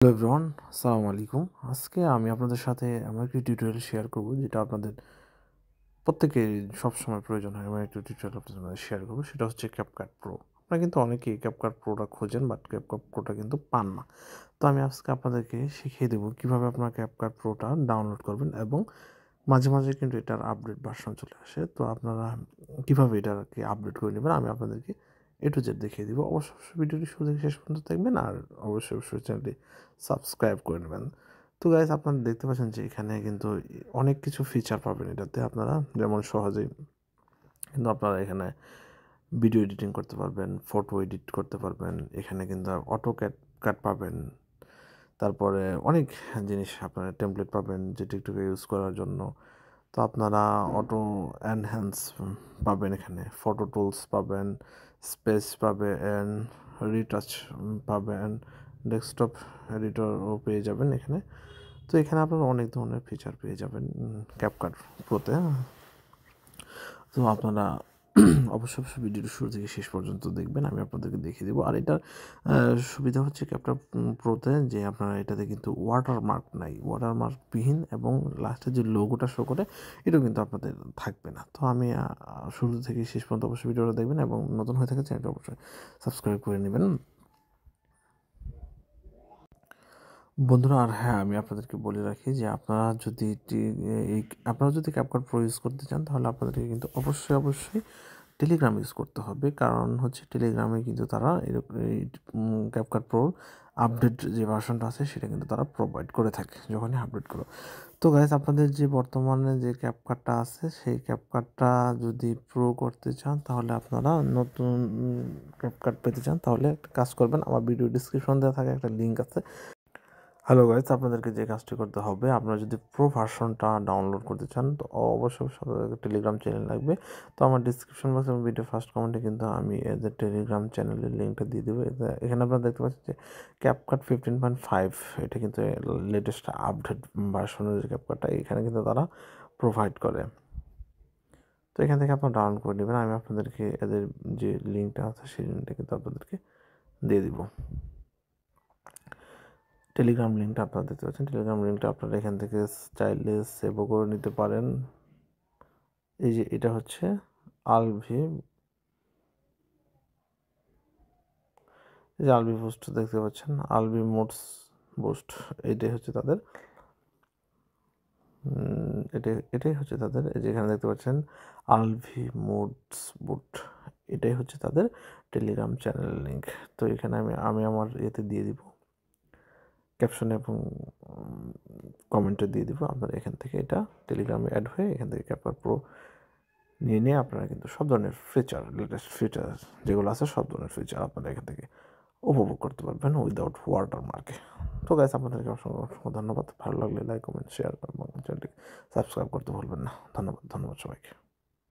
Hello everyone, আসসালামু আলাইকুম। আজকে আমি আপনাদের সাথে এমন একটি টিউটোরিয়াল শেয়ার করব যেটা আপনাদের প্রত্যেকেরই সবসময় প্রয়োজন হয়। এমন একটি টিউটোরিয়াল আপনাদের সাথে শেয়ার করব, সেটা হচ্ছে ক্যাপকাট প্রো। আপনারা কিন্তু অনেকেই ক্যাপকাট প্রোটা খোঁজেন, বাট ক্যাপকাট প্রোটা কিন্তু পান না। তো আমি আজকে আপনাদেরকে শিখিয়ে দেবো কীভাবে আপনারা ক্যাপকাট প্রোটা ডাউনলোড করবেন, এবং মাঝে মাঝে কিন্তু এটার আপডেট ভার্সন চলে আসে। তো আপনারা কীভাবে এটাকে আপডেট করে নেবেন আমি আপনাদেরকে টু জেড দেখিয়ে দিব। অবশ্যই ভিডিওটি শুরু থেকে শেষ পর্যন্ত দেখবেন, আর অবশ্যই চ্যানেলটি সাবস্ক্রাইব করে নেবেন। তো গাইজ, আপনারা দেখতে পাচ্ছেন যে এখানে কিন্তু অনেক কিছু ফিচার পাবেন এটাতে। আপনারা যেমন সহজেই কিন্তু আপনারা এখানে ভিডিও এডিটিং করতে পারবেন, ফটো এডিট করতে পারবেন, এখানে কিন্তু অটো কাট পাবেন, তারপরে অনেক জিনিস আপনারা টেমপ্লেট পাবেন যে টিকটকে ইউজ করার জন্য। তো আপনারা অটো এনহ্যান্স পাবেন, এখানে ফটো টুলস পাবেন, স্পেস পাবেন, রিটাচ পাবেন, ডেস্কটপ এডিটরও পেয়ে যাবেন এখানে। তো এখানে আপনারা অনেক ধরনের ফিচার পেয়ে যাবেন ক্যাপকাট প্রোতে। তো আপনারা অবশ্যই ভিডিওটি শুরু থেকে শেষ পর্যন্ত দেখবেন, আমি আপনাদেরকে দেখিয়ে দেবো। আর এটার সুবিধা হচ্ছে ক্যাপকাট প্রোতে যে আপনারা এটাতে কিন্তু ওয়াটারমার্ক নাই, ওয়াটারমার্কবিহীন, এবং লাস্টে যে লোগোটা শো করে এটাও কিন্তু আপনাদের থাকবে না। তো আমি শুরু থেকে শেষ পর্যন্ত অবশ্যই ভিডিওটা দেখবেন, এবং নতুন হয়ে থাকে চ্যানেলটা অবশ্যই সাবস্ক্রাইব করে নেবেন বন্ধুরা। আর হ্যাঁ, আমি আপনাদেরকে বলে রাখি যে আপনারা যদি ক্যাপকাট প্রো ইউজ করতে চান, তাহলে আপনাদেরকে কিন্তু অবশ্যই টেলিগ্রাম ইউজ করতে হবে। কারণ হচ্ছে টেলিগ্রামে কিন্তু তারা এই ক্যাপকাট প্রোর আপডেট যে ভার্সনটা আছে সেটা কিন্তু তারা প্রোভাইড করে থাকে যখনই আপডেট করো। তো গাইজ, আপনাদের যে বর্তমানে যে ক্যাপকাটটা আছে সেই ক্যাপকাটটা যদি প্রো করতে চান, তাহলে আপনারা নতুন ক্যাপকাট পেতে চান, তাহলে একটা কাজ করবেন, আমার ভিডিও ডিসক্রিপশন দেওয়া থাকে একটা লিঙ্ক আছে। হ্যালো গাইজ, আপনাদেরকে যে কাজটি করতে হবে, আপনারা যদি প্রো ভার্সনটা ডাউনলোড করতে চান, তো অবশ্যই টেলিগ্রাম চ্যানেল লাগবে। তো আমার ডিসক্রিপশন বক্সে এবং ভিডিও ফার্স্ট কমেন্টে কিন্তু আমি এদের টেলিগ্রাম চ্যানেলের লিঙ্কটা দিয়ে দেবো। এখানে আপনারা দেখতে পাচ্ছেন যে ক্যাপকাট 15.5, এটা কিন্তু লেটেস্ট আপডেট ভার্সনের যে ক্যাপকাটটা এখানে কিন্তু তারা প্রোভাইড করে। তো এখান থেকে আপনারা ডাউনলোড করে নেবেন, আমি আপনাদেরকে এদের যে লিঙ্কটা আছে সেই লিঙ্কটা কিন্তু আপনাদেরকে দিয়ে দিব। টেলিগ্রাম লিঙ্কটা আপনারা দেখতে পাচ্ছেন, টেলিগ্রাম লিঙ্কটা আপনারা এখান থেকে চাইলে সেভও করে নিতে পারেন। এই যে এটা হচ্ছে আলভি, এই যে আলভি বুস্ট দেখতে পাচ্ছেন, আলভি মোডস বুস্ট, এটাই হচ্ছে তাদের এটাই হচ্ছে তাদের, যেখানে দেখতে পাচ্ছেন আলভি মোডস বুট, এটাই হচ্ছে তাদের টেলিগ্রাম চ্যানেল লিঙ্ক। তো এখানে আমি আমার ইয়েতে দিয়ে দিব, ক্যাপশনে এবং কমেন্টে দিয়ে দিব। আপনারা এখান থেকে এটা টেলিগ্রামে অ্যাড হয়ে এখান থেকে ক্যাপকাট প্রো নিয়ে আপনারা কিন্তু সব ধরনের ফিচার, লেটেস্ট ফিচার যেগুলো আছে সব ধরনের ফিচার আপনারা এখান থেকে উপভোগ করতে পারবেন উইদাউট ওয়াটারমার্কে। তো গাইস, আপনাদেরকে অসংখ্য ধন্যবাদ। ভালো লাগলে লাইক, কমেন্ট, শেয়ার এবং চ্যানেলটি সাবস্ক্রাইব করতে ভুলবেন না। ধন্যবাদ সবাইকে।